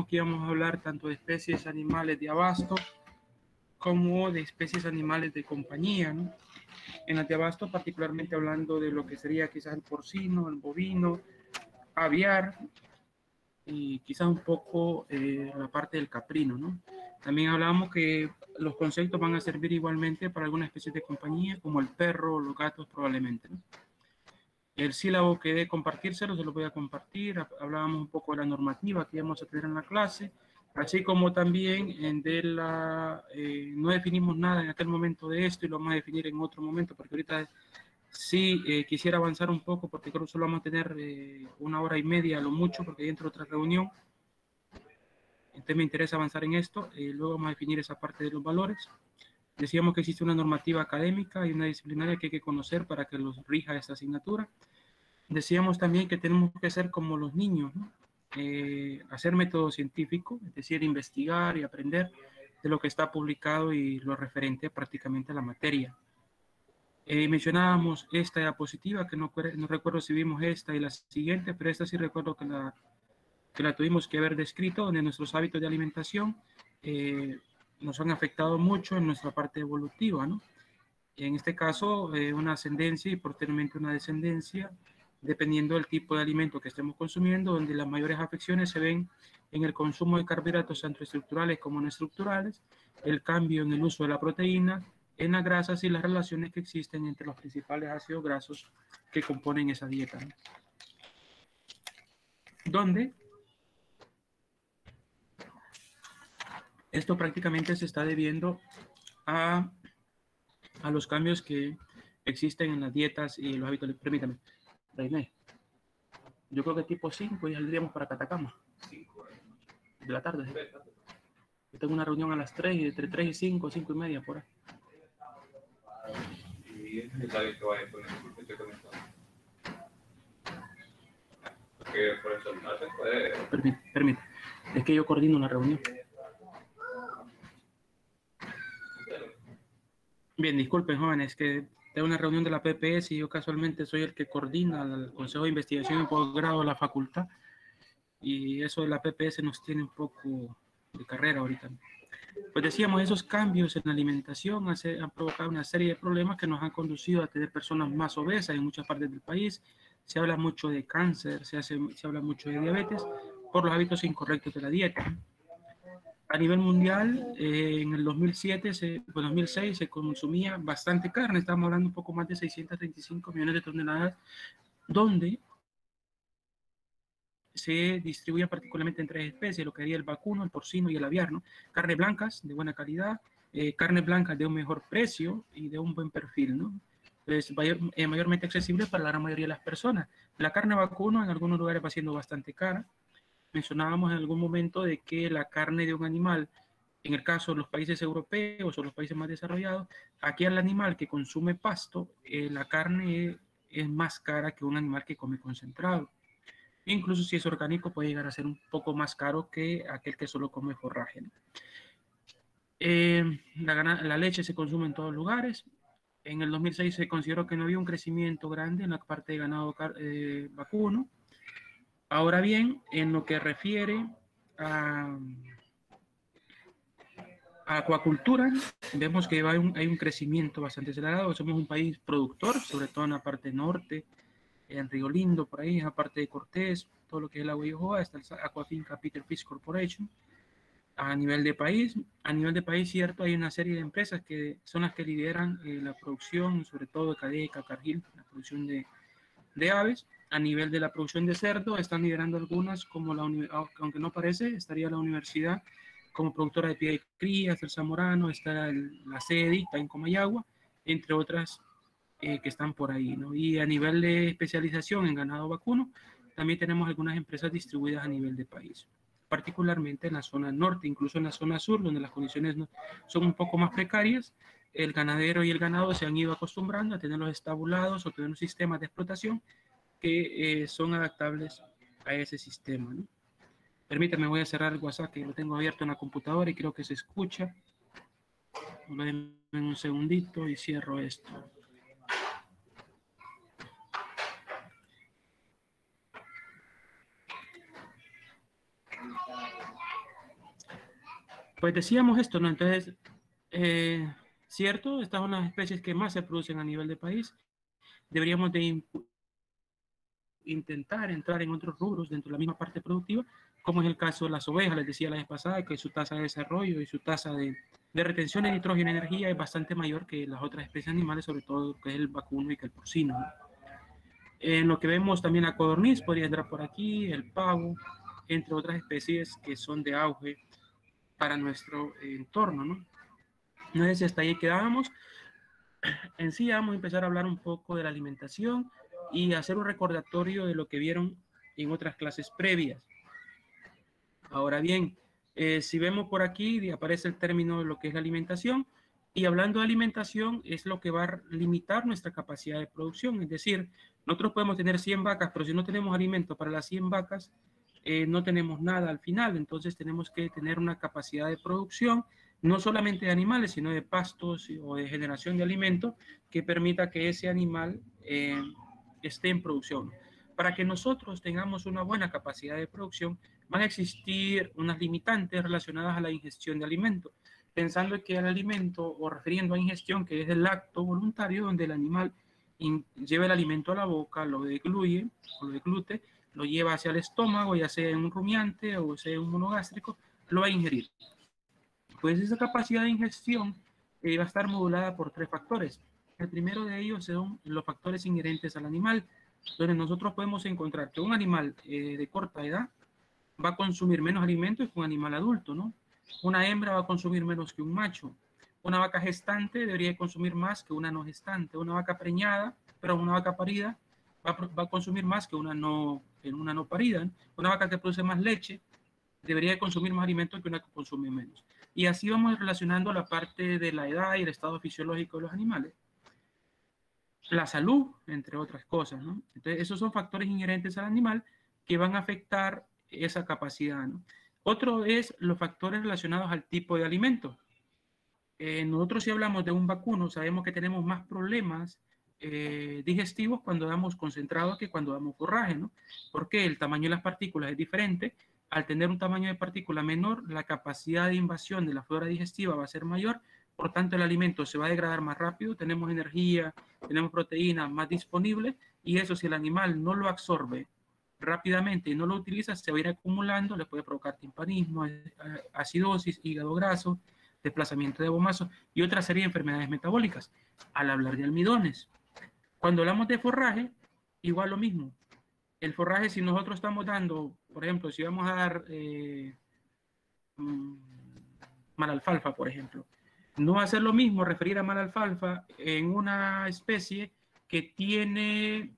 decíamos que íbamos a hablar tanto de especies animales de abasto como de especies animales de compañía, ¿no? En las de abasto, particularmente hablando de lo que sería quizás el porcino, el bovino, aviar y quizás un poco la parte del caprino, ¿no? También hablábamos que los conceptos van a servir igualmente para algunas especies de compañía, como el perro o los gatos probablemente, ¿no? El sílabo que de compartírselo se lo voy a compartir. Hablábamos un poco de la normativa que íbamos a tener en la clase, así como también de la... no definimos nada en aquel momento de esto y lo vamos a definir en otro momento, porque ahorita sí quisiera avanzar un poco, porque creo que solo vamos a tener 1 hora y media a lo mucho, porque hay entre otra reunión. Entonces me interesa avanzar en esto. Luego vamos a definir esa parte de los valores. Decíamos que existe una normativa académica y una disciplinaria que hay que conocer para que los rija esta asignatura. Decíamos también que tenemos que ser como los niños, ¿no? Hacer método científico, es decir, investigar y aprender de lo que está publicado y lo referente prácticamente a la materia. Mencionábamos esta diapositiva, que no recuerdo si vimos esta y la siguiente, pero esta sí recuerdo que la tuvimos que haber descrito, donde nuestros hábitos de alimentación nos han afectado mucho en nuestra parte evolutiva, ¿no? En este caso, una ascendencia y posteriormente una descendencia, dependiendo del tipo de alimento que estemos consumiendo, donde las mayores afecciones se ven en el consumo de carbohidratos tanto estructurales como no estructurales, el cambio en el uso de la proteína, en las grasas y las relaciones que existen entre los principales ácidos grasos que componen esa dieta, ¿no? Donde esto prácticamente se está debiendo a los cambios que existen en las dietas y los hábitos. Permítame, Reine. Yo creo que tipo 5 ya saldríamos para Catacama. De la tarde. ¿Sí? Yo tengo una reunión a las 3, y entre 3 y 5, 5 y media por ahí. Y es necesario que vaya con el que te comentando. Porque por eso no se puede. Permite. Es que yo coordino la reunión. Bien, disculpen, jóvenes, que tengo una reunión de la PPS y yo casualmente soy el que coordina el Consejo de Investigación y Posgrado de la facultad. Y eso de la PPS nos tiene un poco de carrera ahorita. Pues decíamos, esos cambios en la alimentación han provocado una serie de problemas que nos han conducido a tener personas más obesas en muchas partes del país. Se habla mucho de cáncer, se habla mucho de diabetes por los hábitos incorrectos de la dieta. A nivel mundial, en el 2006 se consumía bastante carne, estamos hablando un poco más de 635 millones de toneladas, donde se distribuyen particularmente en 3 especies, lo que sería el vacuno, el porcino y el aviar, ¿no? Carnes blancas de buena calidad, carnes blancas de un mejor precio y de un buen perfil, ¿no? Es mayormente accesible para la gran mayoría de las personas. La carne vacuno en algunos lugares va siendo bastante cara. Mencionábamos en algún momento de que la carne de un animal, en el caso de los países europeos o los países más desarrollados, aquí al animal que consume pasto, la carne es más cara que un animal que come concentrado. Incluso si es orgánico puede llegar a ser un poco más caro que aquel que solo come forraje, ¿no? La leche se consume en todos lugares. En el 2006 se consideró que no había un crecimiento grande en la parte de ganado vacuno. Ahora bien, en lo que refiere a acuacultura, vemos que hay un crecimiento bastante acelerado. Somos un país productor, sobre todo en la parte norte, en Río Lindo, por ahí, en la parte de Cortés, todo lo que es el agua y Ojoa, está el Aquafinca Peter Fish Corporation. A nivel de país, cierto, hay una serie de empresas que son las que lideran la producción, sobre todo de cadeca, cargill, la producción de aves. A nivel de la producción de cerdo, están liderando algunas, como aunque no parece, estaría la universidad como productora de pie de crías, el Zamorano, está la sede en Comayagua, entre otras que están por ahí, ¿no? Y a nivel de especialización en ganado vacuno, también tenemos algunas empresas distribuidas a nivel de país, particularmente en la zona norte, incluso en la zona sur, donde las condiciones son un poco más precarias. El ganadero y el ganado se han ido acostumbrando a tener los estabulados o tener un sistema de explotación que son adaptables a ese sistema, ¿no? Permítame, voy a cerrar el WhatsApp, que lo tengo abierto en la computadora y creo que se escucha. Denme un segundito y cierro esto. Pues decíamos esto, ¿no? Entonces, cierto, estas son las especies que más se producen a nivel de país. Deberíamos de intentar entrar en otros rubros dentro de la misma parte productiva, como es el caso de las ovejas. Les decía la vez pasada que su tasa de desarrollo y su tasa de retención de nitrógeno y energía es bastante mayor que las otras especies animales, sobre todo que es el vacuno y que el porcino, ¿no? En lo que vemos también la codorniz podría entrar por aquí, el pavo, entre otras especies que son de auge para nuestro entorno, ¿no? No sé si hasta ahí quedábamos. En sí vamos a empezar a hablar un poco de la alimentación y hacer un recordatorio de lo que vieron en otras clases previas. Ahora bien, si vemos por aquí, aparece el término de lo que es la alimentación, y hablando de alimentación es lo que va a limitar nuestra capacidad de producción. Es decir, nosotros podemos tener 100 vacas, pero si no tenemos alimento para las 100 vacas, no tenemos nada al final. Entonces tenemos que tener una capacidad de producción, no solamente de animales, sino de pastos o de generación de alimentos que permita que ese animal esté en producción. Para que nosotros tengamos una buena capacidad de producción, van a existir unas limitantes relacionadas a la ingestión de alimentos, pensando que el alimento, o refiriendo a ingestión, que es el acto voluntario donde el animal lleva el alimento a la boca, lo degluye, o lo deglute, lo lleva hacia el estómago, ya sea en un rumiante o sea en un monogástrico, lo va a ingerir. Pues esa capacidad de ingestión va a estar modulada por 3 factores. El primero de ellos son los factores inherentes al animal, donde nosotros podemos encontrar que un animal de corta edad va a consumir menos alimentos que un animal adulto, ¿no? Una hembra va a consumir menos que un macho. Una vaca gestante debería consumir más que una no gestante. Una vaca preñada, pero una vaca parida, va a consumir más que una no parida, ¿no? Una vaca que produce más leche debería consumir más alimentos que una que consume menos. Y así vamos relacionando la parte de la edad y el estado fisiológico de los animales. La salud, entre otras cosas, ¿no? Entonces, esos son factores inherentes al animal que van a afectar esa capacidad, ¿no? Otro es los factores relacionados al tipo de alimento. Nosotros si hablamos de un vacuno, sabemos que tenemos más problemas digestivos cuando damos concentrado que cuando damos forraje, ¿no? Porque el tamaño de las partículas es diferente. Al tener un tamaño de partícula menor, la capacidad de invasión de la flora digestiva va a ser mayor, por tanto el alimento se va a degradar más rápido, tenemos energía, tenemos proteínas más disponibles, y eso si el animal no lo absorbe rápidamente y no lo utiliza, se va a ir acumulando, le puede provocar timpanismo, acidosis, hígado graso, desplazamiento de bomazo y otra serie de enfermedades metabólicas. Al hablar de almidones, cuando hablamos de forraje, igual lo mismo. El forraje, si nosotros estamos dando, por ejemplo, si vamos a dar malalfalfa, por ejemplo, no va a ser lo mismo referir a malalfalfa en una especie que tiene,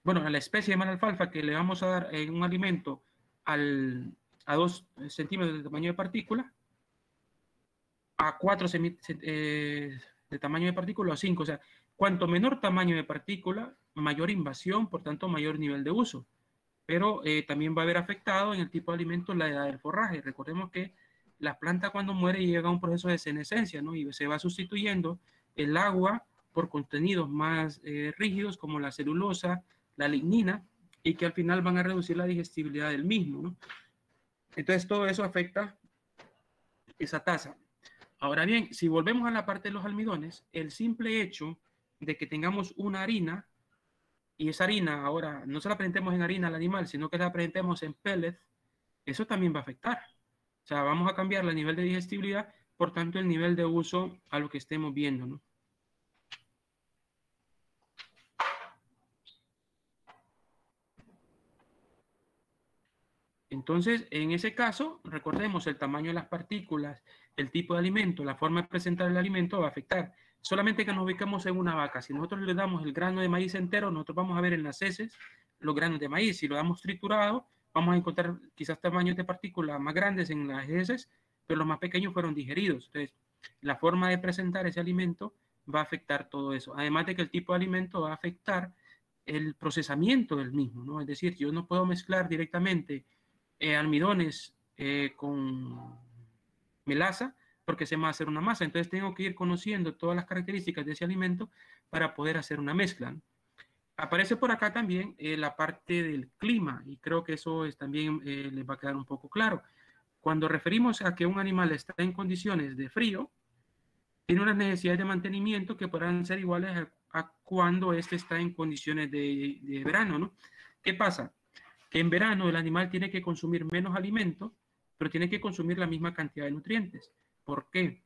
bueno, a la especie de malalfalfa que le vamos a dar en un alimento a 2 centímetros de tamaño de partícula, a 4 de tamaño de partícula o 5. O sea, cuanto menor tamaño de partícula, mayor invasión, por tanto, mayor nivel de uso. Pero también va a haber afectado en el tipo de alimento la edad del forraje. Recordemos que la planta cuando muere llega a un proceso de senescencia, ¿no? Y se va sustituyendo el agua por contenidos más rígidos como la celulosa, la lignina, y que al final van a reducir la digestibilidad del mismo, ¿no? Entonces todo eso afecta esa tasa. Ahora bien, si volvemos a la parte de los almidones, el simple hecho de que tengamos una harina, y esa harina ahora no se la presentemos en harina al animal, sino que la presentemos en pellets, eso también va a afectar. O sea, vamos a cambiar el nivel de digestibilidad, por tanto el nivel de uso a lo que estemos viendo, ¿no? Entonces, en ese caso, recordemos el tamaño de las partículas, el tipo de alimento, la forma de presentar el alimento va a afectar. Solamente que nos ubicamos en una vaca. Si nosotros le damos el grano de maíz entero, nosotros vamos a ver en las heces los granos de maíz. Si lo damos triturado, vamos a encontrar quizás tamaños de partículas más grandes en las heces, pero los más pequeños fueron digeridos. Entonces, la forma de presentar ese alimento va a afectar todo eso. Además de que el tipo de alimento va a afectar el procesamiento del mismo, ¿no? Es decir, yo no puedo mezclar directamente almidones con melaza porque se me va a hacer una masa. Entonces tengo que ir conociendo todas las características de ese alimento para poder hacer una mezcla, ¿no? Aparece por acá también la parte del clima y creo que eso es también les va a quedar un poco claro. Cuando referimos a que un animal está en condiciones de frío, tiene unas necesidades de mantenimiento que podrán ser iguales a cuando éste está en condiciones de verano, ¿no? ¿Qué pasa? Que en verano el animal tiene que consumir menos alimento, pero tiene que consumir la misma cantidad de nutrientes. ¿Por qué?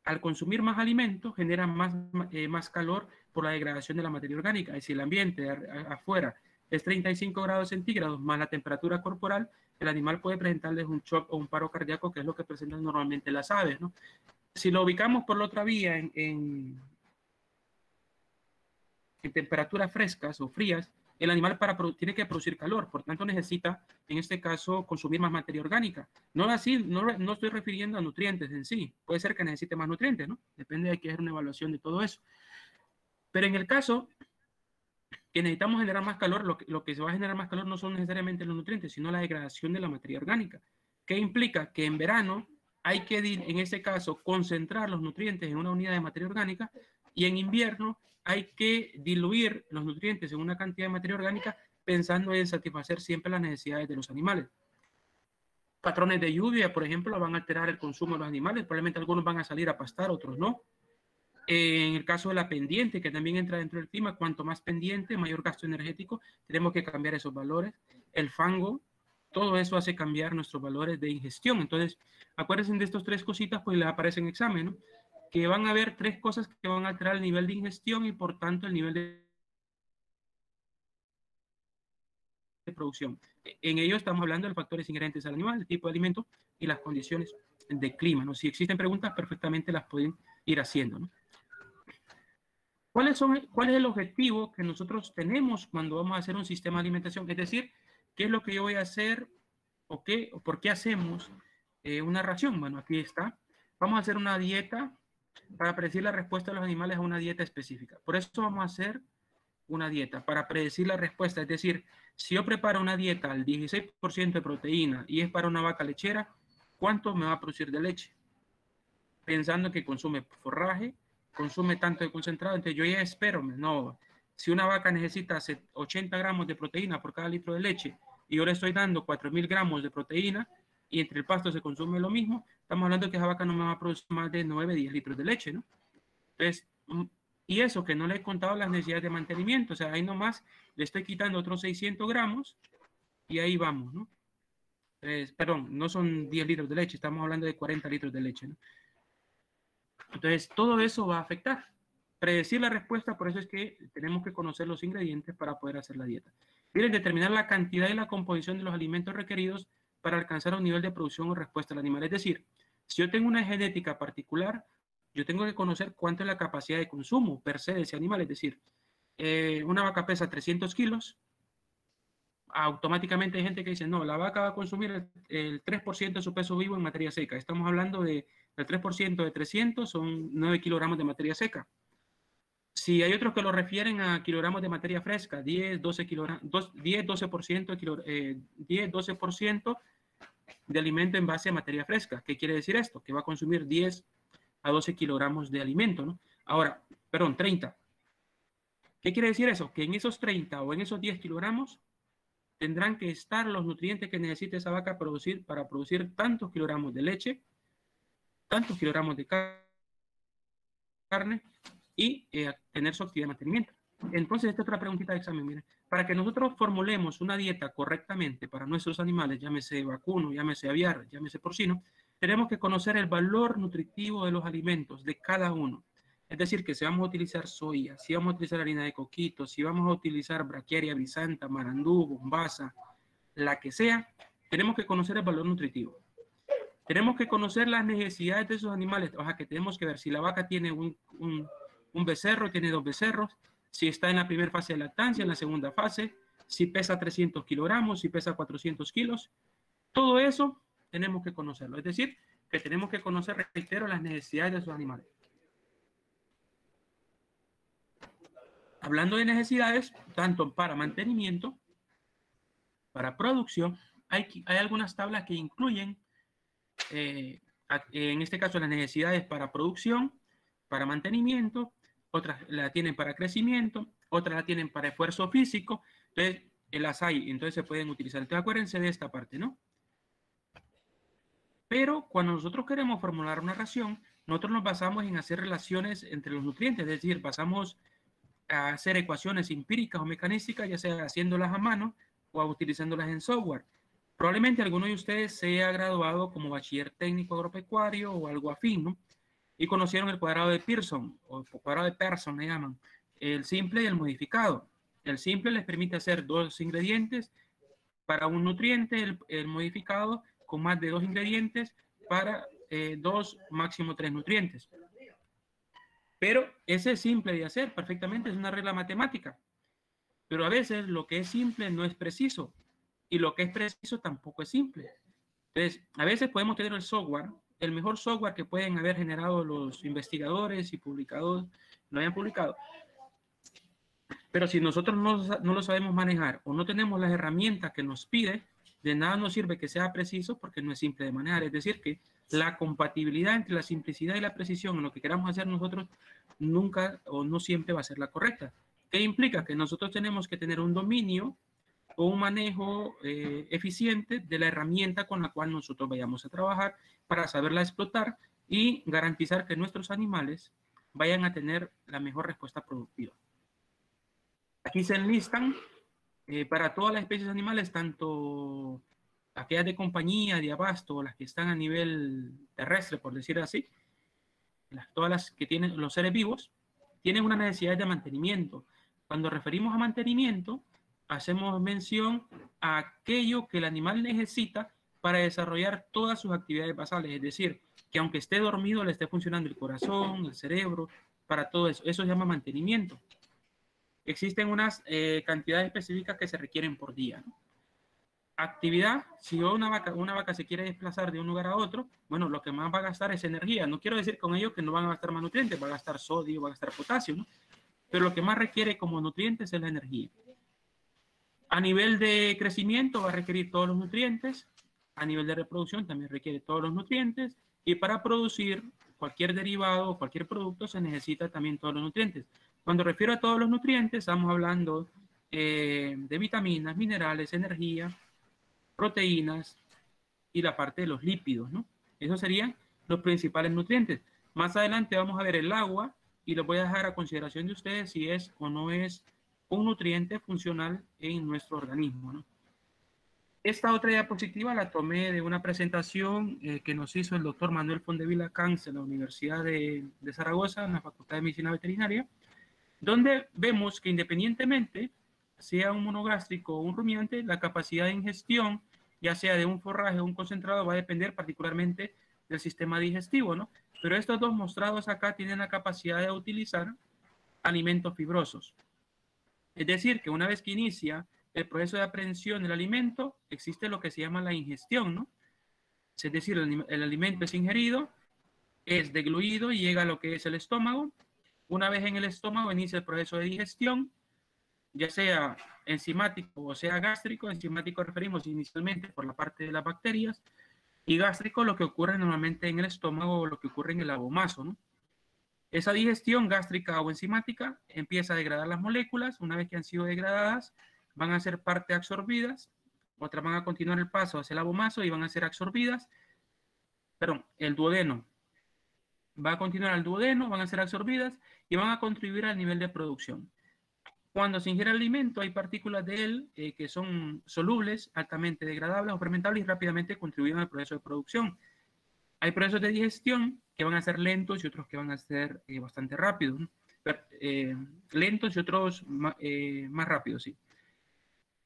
Al consumir más alimento genera más calor por la degradación de la materia orgánica. Es decir, el ambiente afuera es 35 grados centígrados más la temperatura corporal, el animal puede presentarles un shock o un paro cardíaco, que es lo que presentan normalmente las aves, ¿no? Si lo ubicamos por la otra vía en temperaturas frescas o frías, el animal tiene que producir calor, por tanto necesita, en este caso, consumir más materia orgánica. No así, no estoy refiriendo a nutrientes en sí, puede ser que necesite más nutrientes, ¿no? Depende, hay que hacer una evaluación de todo eso. Pero en el caso que necesitamos generar más calor, lo que se va a generar más calor no son necesariamente los nutrientes, sino la degradación de la materia orgánica, que implica que en verano hay que, en este caso, concentrar los nutrientes en una unidad de materia orgánica, y en invierno hay que diluir los nutrientes en una cantidad de materia orgánica pensando en satisfacer siempre las necesidades de los animales. Patrones de lluvia, por ejemplo, van a alterar el consumo de los animales, probablemente algunos van a salir a pastar, otros no. En el caso de la pendiente, que también entra dentro del clima, cuanto más pendiente, mayor gasto energético, tenemos que cambiar esos valores. El fango, todo eso hace cambiar nuestros valores de ingestión. Entonces, acuérdense de estas tres cositas, pues les aparece en examen, ¿no? Que van a haber tres cosas que van a alterar el nivel de ingestión y por tanto el nivel de producción. En ello estamos hablando de los factores inherentes al animal, el tipo de alimento y las condiciones de clima, ¿no? Si existen preguntas, perfectamente las pueden ir haciendo, ¿no? ¿Cuál es el objetivo que nosotros tenemos cuando vamos a hacer un sistema de alimentación? Es decir, ¿qué es lo que yo voy a hacer o por qué hacemos una ración? Bueno, aquí está. Vamos a hacer una dieta para predecir la respuesta de los animales a una dieta específica. Por eso vamos a hacer una dieta, para predecir la respuesta. Es decir, si yo preparo una dieta al 16% de proteína y es para una vaca lechera, ¿cuánto me va a producir de leche? Pensando que consume forraje, consume tanto de concentrado, entonces yo ya espero, no, si una vaca necesita 80 gramos de proteína por cada litro de leche y yo le estoy dando 4.000 gramos de proteína y entre el pasto se consume lo mismo, estamos hablando de que esa vaca no me va a producir más de 9, 10 litros de leche, ¿no? Entonces, y eso que no le he contado las necesidades de mantenimiento, o sea, ahí nomás le estoy quitando otros 600 gramos y ahí vamos, ¿no? Perdón, no son 10 litros de leche, estamos hablando de 40 litros de leche, ¿no? Entonces, todo eso va a afectar. Predecir la respuesta, por eso es que tenemos que conocer los ingredientes para poder hacer la dieta. Miren, determinar la cantidad y la composición de los alimentos requeridos para alcanzar un nivel de producción o respuesta al animal. Es decir, si yo tengo una genética particular, yo tengo que conocer cuánto es la capacidad de consumo per se de ese animal. Es decir, una vaca pesa 300 kilos, automáticamente hay gente que dice, no, la vaca va a consumir el 3% de su peso vivo en materia seca. Estamos hablando del 3% de 300, son 9 kilogramos de materia seca. Si hay otros que lo refieren a kilogramos de materia fresca, 10, 12 de alimento en base a materia fresca. ¿Qué quiere decir esto? Que va a consumir 10 a 12 kilogramos de alimento, ¿no? Ahora, perdón, 30. ¿Qué quiere decir eso? Que en esos 30 o en esos 10 kilogramos tendrán que estar los nutrientes que necesita esa vaca para producir tantos kilogramos de leche, tantos kilogramos de carne y tener su actividad de mantenimiento. Entonces, esta es otra preguntita de examen. Miren, para que nosotros formulemos una dieta correctamente para nuestros animales, llámese vacuno, llámese aviar, llámese porcino, tenemos que conocer el valor nutritivo de los alimentos de cada uno. Es decir, que si vamos a utilizar soya, si vamos a utilizar harina de coquito, si vamos a utilizar braquiaria, brisanta, marandú, bombaza, la que sea, tenemos que conocer el valor nutritivo. Tenemos que conocer las necesidades de esos animales. O sea, que tenemos que ver si la vaca tiene un becerro, tiene 2 becerros, si está en la primera fase de lactancia, en la segunda fase, si pesa 300 kilogramos, si pesa 400 kilos. Todo eso tenemos que conocerlo. Es decir, que tenemos que conocer, reitero, las necesidades de esos animales. Hablando de necesidades, tanto para mantenimiento, para producción, hay algunas tablas que incluyen, en este caso, las necesidades para producción, para mantenimiento, otras la tienen para crecimiento, otras la tienen para esfuerzo físico, entonces las hay, entonces se pueden utilizar. Entonces acuérdense de esta parte, ¿no? Pero cuando nosotros queremos formular una ración, nosotros nos basamos en hacer relaciones entre los nutrientes, es decir, basamos a hacer ecuaciones empíricas o mecanísticas, ya sea haciéndolas a mano o utilizándolas en software. Probablemente alguno de ustedes se haya graduado como bachiller técnico agropecuario o algo afín, ¿no? Y conocieron el cuadrado de Pearson, o el cuadrado de Pearson le llaman, el simple y el modificado. El simple les permite hacer 2 ingredientes para un nutriente, el modificado con más de 2 ingredientes para 2, máximo 3 nutrientes. Pero ese es simple de hacer perfectamente, es una regla matemática. Pero a veces lo que es simple no es preciso y lo que es preciso tampoco es simple. Entonces, a veces podemos tener el software, el mejor software que pueden haber generado los investigadores y publicados, lo hayan publicado. Pero si nosotros no lo sabemos manejar o no tenemos las herramientas que nos pide, de nada nos sirve que sea preciso porque no es simple de manejar. Es decir, que la compatibilidad entre la simplicidad y la precisión en lo que queramos hacer nosotros nunca o no siempre va a ser la correcta. ¿Qué implica? Que nosotros tenemos que tener un dominio o un manejo eficiente de la herramienta con la cual nosotros vayamos a trabajar para saberla explotar y garantizar que nuestros animales vayan a tener la mejor respuesta productiva. Aquí se enlistan para todas las especies animales, tanto aquellas de compañía, de abasto, o las que están a nivel terrestre, por decir así, todas las que tienen los seres vivos, tienen una necesidad de mantenimiento. Cuando referimos a mantenimiento, hacemos mención a aquello que el animal necesita para desarrollar todas sus actividades basales, es decir, que aunque esté dormido, le esté funcionando el corazón, el cerebro, para todo eso. Eso se llama mantenimiento. Existen unas cantidades específicas que se requieren por día, ¿no? Actividad, si una vaca se quiere desplazar de un lugar a otro, bueno, lo que más va a gastar es energía. No quiero decir con ello que no van a gastar más nutrientes, va a gastar sodio, va a gastar potasio, ¿no? Pero lo que más requiere como nutrientes es la energía. A nivel de crecimiento va a requerir todos los nutrientes, a nivel de reproducción también requiere todos los nutrientes, y para producir cualquier derivado o cualquier producto se necesita también todos los nutrientes. Cuando refiero a todos los nutrientes, estamos hablando de vitaminas, minerales, energía, proteínas y la parte de los lípidos, ¿no? Esos serían los principales nutrientes. Más adelante vamos a ver el agua y lo voy a dejar a consideración de ustedes si es o no es un nutriente funcional en nuestro organismo, ¿no? Esta otra diapositiva la tomé de una presentación que nos hizo el doctor Manuel Fondevila Cans en la Universidad de Zaragoza, en la Facultad de Medicina Veterinaria, donde vemos que independientemente sea un monogástrico o un rumiante, la capacidad de ingestión, ya sea de un forraje o un concentrado, va a depender particularmente del sistema digestivo, ¿no? Pero estos dos mostrados acá tienen la capacidad de utilizar alimentos fibrosos. Es decir, que una vez que inicia el proceso de aprehensión del alimento, existe lo que se llama la ingestión, ¿no? Es decir, el alimento es ingerido, es degluido y llega a lo que es el estómago. Una vez en el estómago inicia el proceso de digestión, ya sea enzimático o sea gástrico. Enzimático referimos inicialmente por la parte de las bacterias, y gástrico lo que ocurre normalmente en el estómago o lo que ocurre en el abomazo, ¿no? Esa digestión gástrica o enzimática empieza a degradar las moléculas. Una vez que han sido degradadas, van a ser parte absorbidas, otras van a continuar el paso hacia el abomazo y van a ser absorbidas. Perdón, el duodeno. Va a continuar al duodeno, van a ser absorbidas y van a contribuir al nivel de producción. Cuando se ingiere el alimento, hay partículas de él que son solubles, altamente degradables o fermentables y rápidamente contribuyen al proceso de producción. Hay procesos de digestión que van a ser lentos y otros que van a ser bastante rápidos, ¿no? Lentos y otros más rápidos, sí.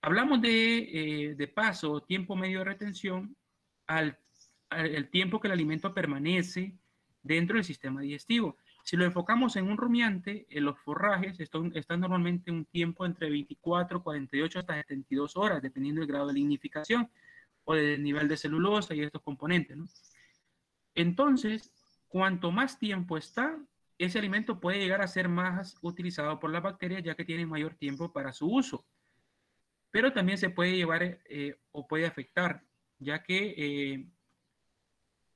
Hablamos de paso, tiempo medio de retención, al tiempo que el alimento permanece dentro del sistema digestivo. Si lo enfocamos en un rumiante, los forrajes están normalmente un tiempo entre 24, 48 hasta 72 horas, dependiendo del grado de lignificación o del nivel de celulosa y estos componentes, ¿no? Entonces, cuanto más tiempo está, ese alimento puede llegar a ser más utilizado por las bacterias, ya que tiene mayor tiempo para su uso. Pero también se puede llevar o puede afectar, ya que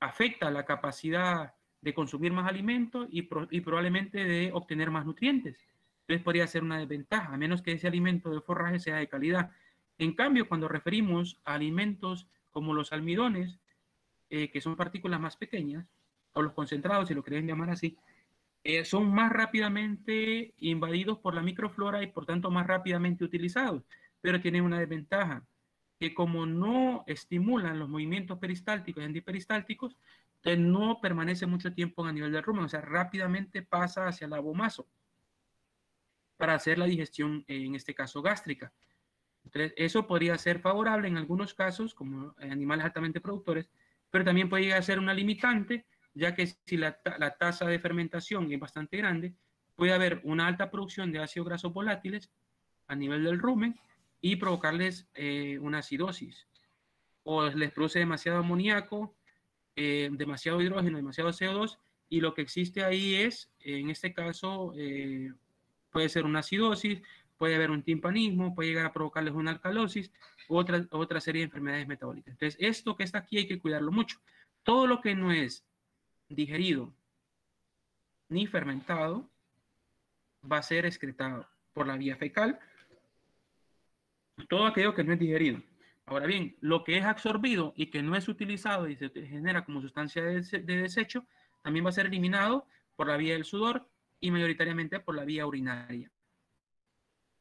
afecta la capacidad de consumir más alimentos y probablemente de obtener más nutrientes. Entonces podría ser una desventaja, a menos que ese alimento de forraje sea de calidad. En cambio, cuando referimos a alimentos como los almidones, que son partículas más pequeñas, o los concentrados, si lo quieren llamar así, son más rápidamente invadidos por la microflora y por tanto más rápidamente utilizados, pero tienen una desventaja, que como no estimulan los movimientos peristálticos y antiperistálticos, no permanece mucho tiempo a nivel del rumen, o sea, rápidamente pasa hacia el abomaso para hacer la digestión, en este caso gástrica. Entonces, eso podría ser favorable en algunos casos, como animales altamente productores, pero también puede llegar a ser una limitante, ya que si la tasa de fermentación es bastante grande, puede haber una alta producción de ácidos grasos volátiles a nivel del rumen y provocarles una acidosis. O les produce demasiado amoníaco, demasiado hidrógeno, demasiado CO2, y lo que existe ahí es, en este caso, puede ser una acidosis, puede haber un timpanismo, puede llegar a provocarles una alcalosis, otra serie de enfermedades metabólicas. Entonces, esto que está aquí hay que cuidarlo mucho. Todo lo que no es digerido ni fermentado va a ser excretado por la vía fecal, todo aquello que no es digerido. Ahora bien, lo que es absorbido y que no es utilizado y se genera como sustancia de desecho, también va a ser eliminado por la vía del sudor y mayoritariamente por la vía urinaria.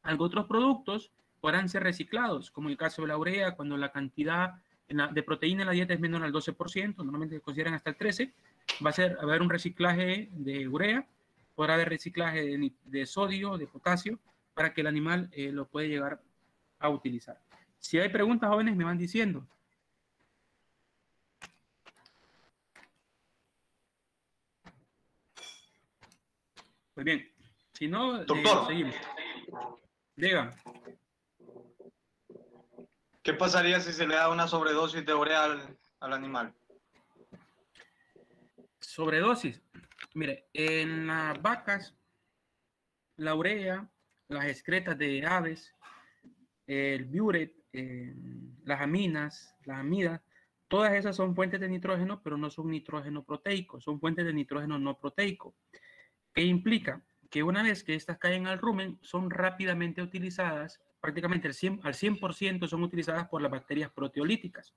Algunos otros productos podrán ser reciclados, como el caso de la urea, cuando la cantidad de proteína en la dieta es menor al 12%, normalmente se consideran hasta el 13%, va a haber un reciclaje de urea, podrá haber reciclaje de sodio, de potasio, para que el animal lo pueda llegar a utilizar. Si hay preguntas, jóvenes, me van diciendo. Pues bien, si no, Doctor, seguimos. Diga. ¿qué pasaría si se le da una sobredosis de urea al animal? Sobredosis. Mire, en las vacas, la urea, las excretas de aves, el biuret, las aminas, las amidas, todas esas son fuentes de nitrógeno, pero no son nitrógeno proteico, son fuentes de nitrógeno no proteico. ¿Qué implica? Que una vez que estas caen al rumen, son rápidamente utilizadas, prácticamente al 100% son utilizadas por las bacterias proteolíticas.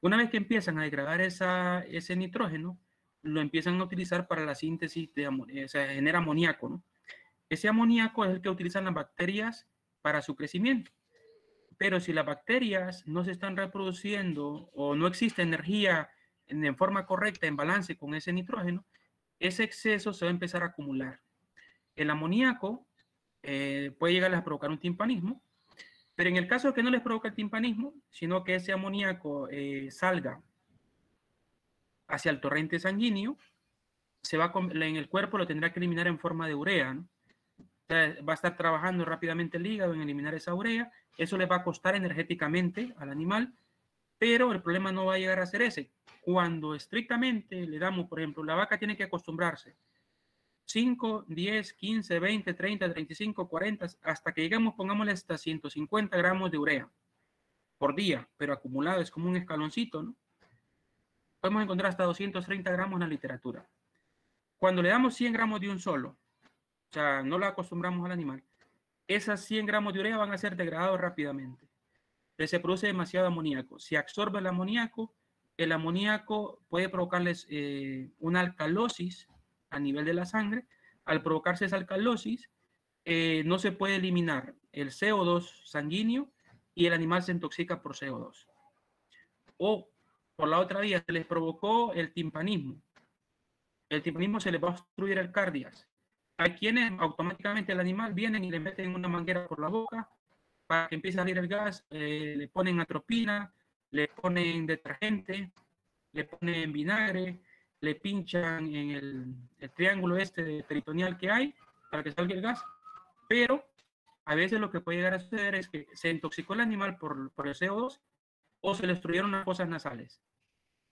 Una vez que empiezan a degradar ese nitrógeno, lo empiezan a utilizar para la síntesis de amoníaco, o sea, genera amoníaco, ¿no? Ese amoníaco es el que utilizan las bacterias para su crecimiento. Pero si las bacterias no se están reproduciendo o no existe energía en forma correcta, en balance con ese nitrógeno, ese exceso se va a empezar a acumular. El amoníaco puede llegar a provocar un timpanismo, pero en el caso de que no les provoque el timpanismo, sino que ese amoníaco salga hacia el torrente sanguíneo, en el cuerpo lo tendrá que eliminar en forma de urea, ¿no? O sea, va a estar trabajando rápidamente el hígado en eliminar esa urea, eso le va a costar energéticamente al animal, pero el problema no va a llegar a ser ese. Cuando estrictamente le damos, por ejemplo, la vaca tiene que acostumbrarse 5, 10, 15, 20, 30, 35, 40, hasta que lleguemos, pongámosle hasta 150 gramos de urea por día, pero acumulado es como un escaloncito, ¿no? Podemos encontrar hasta 230 gramos en la literatura. Cuando le damos 100 gramos de un solo, o sea, no la acostumbramos al animal, esas 100 gramos de urea van a ser degradados rápidamente. Entonces se produce demasiado amoníaco. Si absorbe el amoníaco puede provocarles una alcalosis a nivel de la sangre. Al provocarse esa alcalosis, no se puede eliminar el CO2 sanguíneo y el animal se intoxica por CO2. O por la otra vía, se les provocó el timpanismo. El timpanismo se les va a obstruir el cardias. Hay quienes automáticamente el animal vienen y le meten una manguera por la boca para que empiece a salir el gas, le ponen atropina, le ponen detergente, le ponen vinagre, le pinchan en el triángulo este peritoneal que hay para que salga el gas, pero a veces lo que puede llegar a suceder es que se intoxicó el animal por el CO2 o se le obstruyeron las fosas nasales,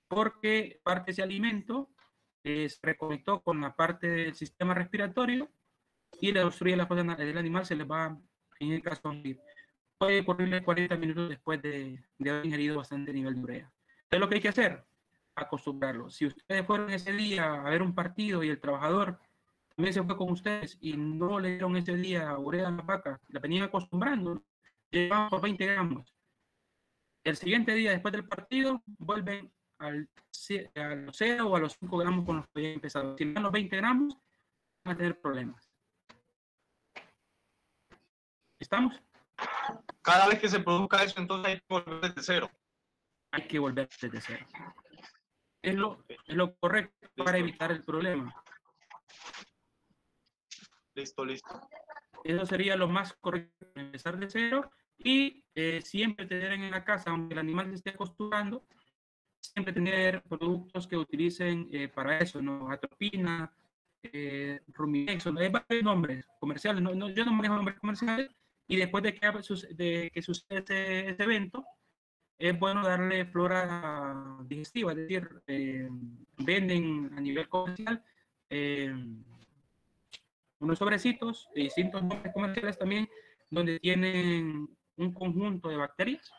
porque parte de ese alimento se reconectó con la parte del sistema respiratorio y le obstruye las fosas nasales. El animal se le va, en el caso, puede ocurrirle 40 minutos después de haber ingerido bastante nivel de urea. Entonces, lo que hay que hacer, acostumbrarlo. Si ustedes fueron ese día a ver un partido y el trabajador también se fue con ustedes y no le dieron ese día urea a la vaca, la venían acostumbrando, llevaban por 20 gramos. El siguiente día, después del partido, vuelven a los 0 o a los 5 gramos con los que habían empezado. Si van los 20 gramos, van a tener problemas. ¿Estamos? Cada vez que se produzca eso, entonces hay que volver desde cero. Hay que volver desde cero. Es lo correcto para evitar el problema. Listo, listo. Eso sería lo más correcto, empezar de cero y siempre tener en la casa, aunque el animal se esté acostumbrando, siempre tener productos que utilicen para eso, ¿no? Atropina, Ruminex, hay varios nombres comerciales, yo no manejo nombres comerciales, y después de que sucede ese evento, es bueno darle flora digestiva, es decir, venden a nivel comercial unos sobrecitos, distintos nombres comerciales también, donde tienen un conjunto de bacterias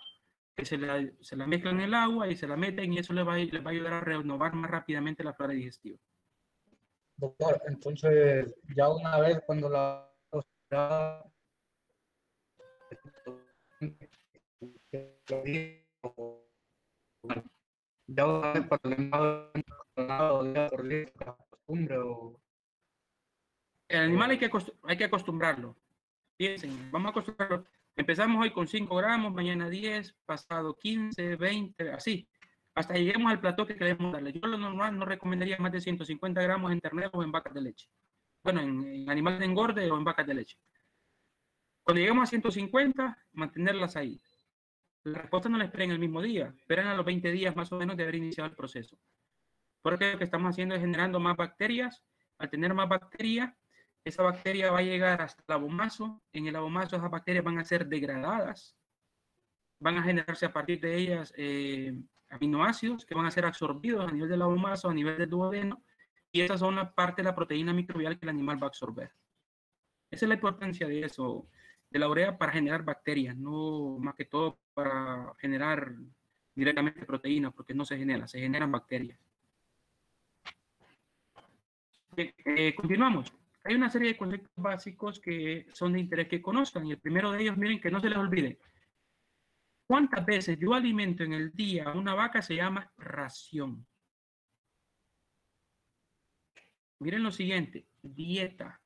que se la mezclan en el agua y se la meten, y eso les va a ayudar a renovar más rápidamente la flora digestiva. Doctor, entonces ya una vez cuando ya una vez costumbre o... El animal hay que acostumbrarlo. Piensen, vamos a acostumbrarlo. Empezamos hoy con 5 gramos, mañana 10, pasado 15, 20, así. Hasta lleguemos al plató que queremos darle. Yo lo normal no recomendaría más de 150 gramos en terneros o en vacas de leche. Bueno, en animales de engorde o en vacas de leche. Cuando lleguemos a 150, mantenerlas ahí. La respuesta no la esperen el mismo día. Esperen a los 20 días más o menos de haber iniciado el proceso. Porque lo que estamos haciendo es generando más bacterias. Al tener más bacterias, esa bacteria va a llegar hasta el abomazo. En el abomazo esas bacterias van a ser degradadas. Van a generarse a partir de ellas aminoácidos que van a ser absorbidos a nivel del abomazo, a nivel del duodeno. Y esas son la parte de la proteína microbial que el animal va a absorber. Esa es la importancia de eso, de la urea para generar bacterias, no más que todo para generar directamente proteínas, porque no se generan bacterias. Continuamos. Hay una serie de conceptos básicos que son de interés que conozcan, y el primero de ellos, miren, que no se les olvide. ¿Cuántas veces yo alimento en el día a una vaca? Se llama ración. Miren lo siguiente, dieta.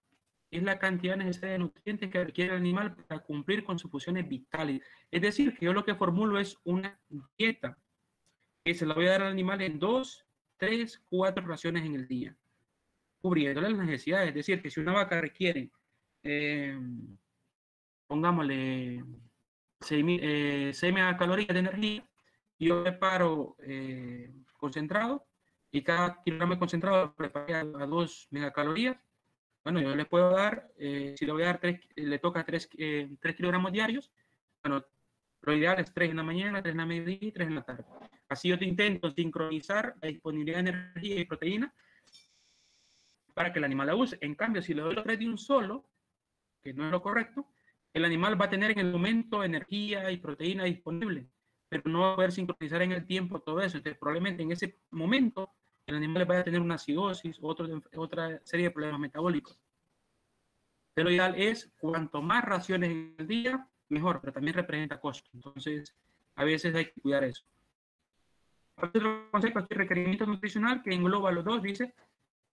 Es la cantidad necesaria de nutrientes que requiere el animal para cumplir con sus funciones vitales. Es decir, que yo lo que formulo es una dieta que se la voy a dar al animal en 2, 3, 4 raciones en el día, cubriéndole las necesidades. Es decir, que si una vaca requiere, pongámosle 6 megacalorías de energía, yo preparo concentrado, y cada kilogramo de concentrado lo preparo a 2 megacalorías. Bueno, yo le puedo dar, si le voy a dar 3, le toca 3 kilogramos diarios. Bueno, lo ideal es 3 en la mañana, 3 en la mediodía y 3 en la tarde. Así yo te intento sincronizar la disponibilidad de energía y proteína para que el animal la use. En cambio, si le doy los 3 de un solo, que no es lo correcto, el animal va a tener en el momento energía y proteína disponible, pero no va a poder sincronizar en el tiempo todo eso. Entonces, probablemente en ese momento el animal va a tener una acidosis o otra serie de problemas metabólicos. Pero lo ideal es, cuanto más raciones en el día, mejor, pero también representa costo. Entonces, a veces hay que cuidar eso. Otro concepto aquí, requerimiento nutricional, que engloba los dos, dice,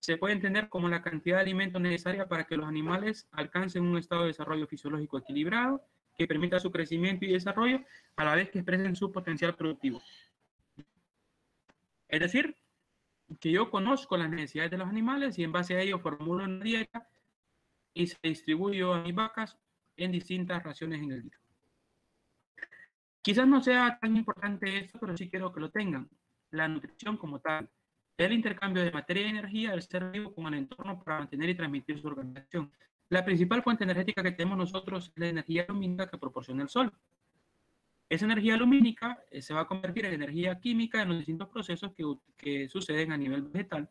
se puede entender como la cantidad de alimentos necesaria para que los animales alcancen un estado de desarrollo fisiológico equilibrado, que permita su crecimiento y desarrollo, a la vez que expresen su potencial productivo. Es decir, que yo conozco las necesidades de los animales y en base a ello formulo una dieta y se distribuyo a mis vacas en distintas raciones en el día. Quizás no sea tan importante esto, pero sí quiero que lo tengan. La nutrición como tal, el intercambio de materia y energía del ser vivo con el entorno para mantener y transmitir su organización. La principal fuente energética que tenemos nosotros es la energía lumínica que proporciona el sol. Esa energía lumínica se va a convertir en energía química en los distintos procesos que suceden a nivel vegetal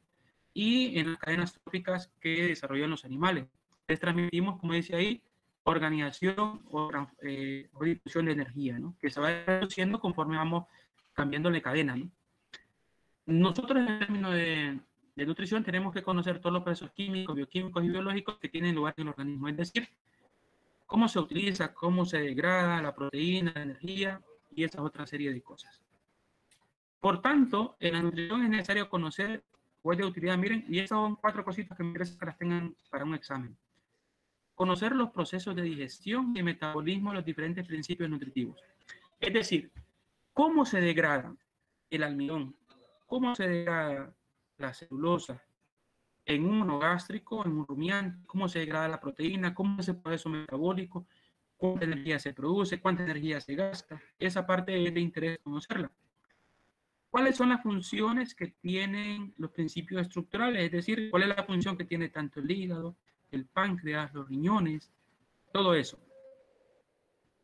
y en las cadenas tróficas que desarrollan los animales. Les transmitimos, como dice ahí, organización o difusión de energía, ¿no? Que se va reduciendo conforme vamos cambiando la cadena, ¿no? Nosotros, en términos de nutrición, tenemos que conocer todos los procesos químicos, bioquímicos y biológicos que tienen lugar en el organismo, es decir, cómo se utiliza, cómo se degrada la proteína, la energía y esa otra serie de cosas. Por tanto, en la nutrición es necesario conocer o es de utilidad. Miren, y estas son 4 cositas que me interesa que las tengan para un examen. Conocer los procesos de digestión y metabolismo de los diferentes principios nutritivos. Es decir, cómo se degrada el almidón, cómo se degrada la celulosa en un monogástrico, en un rumiante, cómo se degrada la proteína, cómo es el proceso metabólico, cuánta energía se produce, cuánta energía se gasta. Esa parte es de interés conocerla. ¿Cuáles son las funciones que tienen los principios estructurales? Es decir, ¿cuál es la función que tiene tanto el hígado, el páncreas, los riñones, todo eso?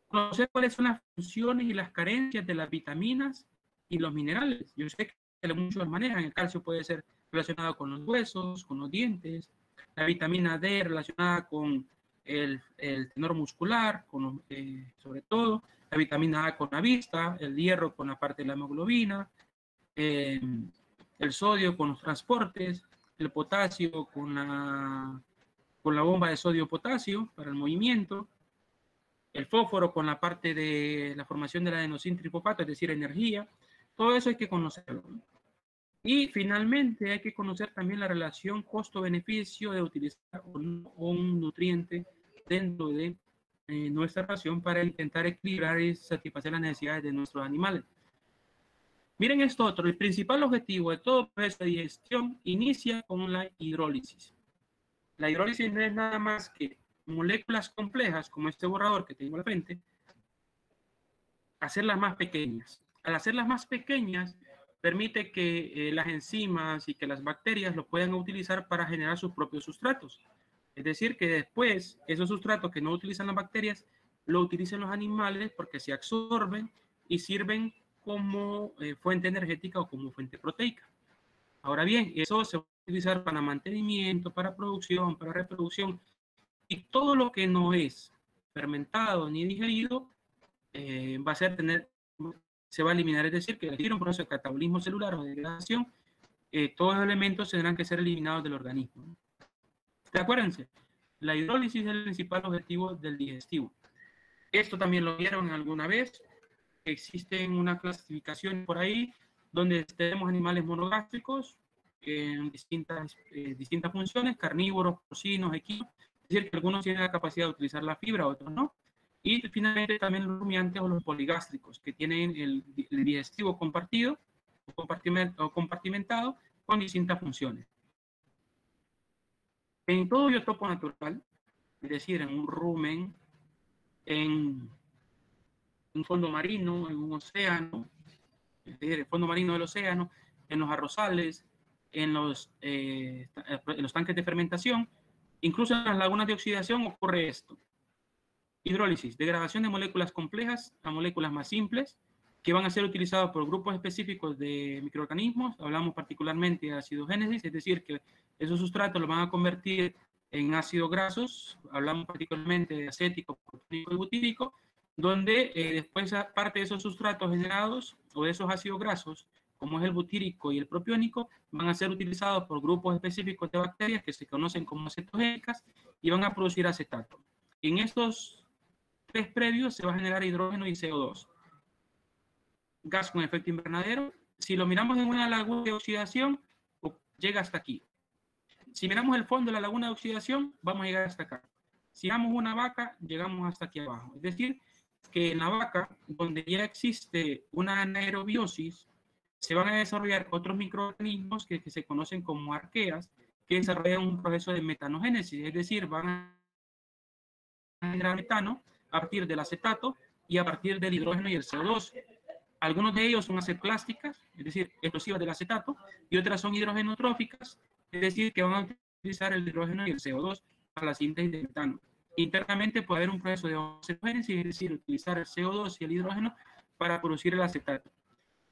Conocer cuáles son las funciones y las carencias de las vitaminas y los minerales. Yo sé que muchos manejan. El calcio puede ser relacionado con los huesos, con los dientes. La vitamina D relacionada con el tenor muscular, con, sobre todo. La vitamina A con la vista, el hierro con la parte de la hemoglobina, el sodio con los transportes, el potasio con la bomba de sodio-potasio para el movimiento, el fósforo con la parte de la formación de la adenosín-trifosfato, es decir, energía. Todo eso hay que conocerlo. Y finalmente hay que conocer también la relación costo-beneficio de utilizar un nutriente dentro de nuestra ración para intentar equilibrar y satisfacer las necesidades de nuestros animales. Miren esto otro, el principal objetivo de todo proceso de digestión inicia con la hidrólisis. La hidrólisis no es nada más que moléculas complejas, como este borrador que tengo al frente, hacerlas más pequeñas. Al hacerlas más pequeñas, permite que las enzimas y que las bacterias lo puedan utilizar para generar sus propios sustratos. Es decir, que después esos sustratos que no utilizan las bacterias, lo utilizan los animales porque se absorben y sirven como fuente energética o como fuente proteica. Ahora bien, eso se va a utilizar para mantenimiento, para producción, para reproducción, y todo lo que no es fermentado ni digerido va a ser se va a eliminar, es decir, que requiere un proceso de catabolismo celular o de degradación, todos los elementos tendrán que ser eliminados del organismo. Acuérdense, la hidrólisis es el principal objetivo del digestivo. Esto también lo vieron alguna vez. Existen una clasificación por ahí donde tenemos animales monogástricos en distintas funciones, carnívoros, porcinos, equinos. Es decir, que algunos tienen la capacidad de utilizar la fibra, otros no. Y finalmente también los rumiantes o los poligástricos, que tienen el digestivo compartido o compartimentado con distintas funciones. En todo biotopo natural, es decir, en un rumen, en un fondo marino, en un océano, es decir, el fondo marino del océano, en los arrozales, en los tanques de fermentación, incluso en las lagunas de oxidación ocurre esto. Hidrólisis, degradación de moléculas complejas a moléculas más simples que van a ser utilizadas por grupos específicos de microorganismos. Hablamos particularmente de acidogénesis, es decir, que esos sustratos los van a convertir en ácidos grasos. Hablamos particularmente de acético, protónico y butírico, donde después parte de esos sustratos generados o de esos ácidos grasos, como es el butírico y el propiónico, van a ser utilizados por grupos específicos de bacterias que se conocen como acetogénicas y van a producir acetato. En estos 3 previos se va a generar hidrógeno y CO2. Gas con efecto invernadero. Si lo miramos en una laguna de oxidación, llega hasta aquí. Si miramos el fondo de la laguna de oxidación, vamos a llegar hasta acá. Si miramos una vaca, llegamos hasta aquí abajo. Es decir, que en la vaca, donde ya existe una anaerobiosis, se van a desarrollar otros microorganismos que se conocen como arqueas, que desarrollan un proceso de metanogénesis, es decir, van a generar metano a partir del acetato y a partir del hidrógeno y el CO2. Algunos de ellos son acetplásticas, es decir, explosivas del acetato, y otras son hidrogenotróficas, es decir, que van a utilizar el hidrógeno y el CO2 para la síntesis de metano. Internamente puede haber un proceso de acetogénesis, es decir, utilizar el CO2 y el hidrógeno para producir el acetato.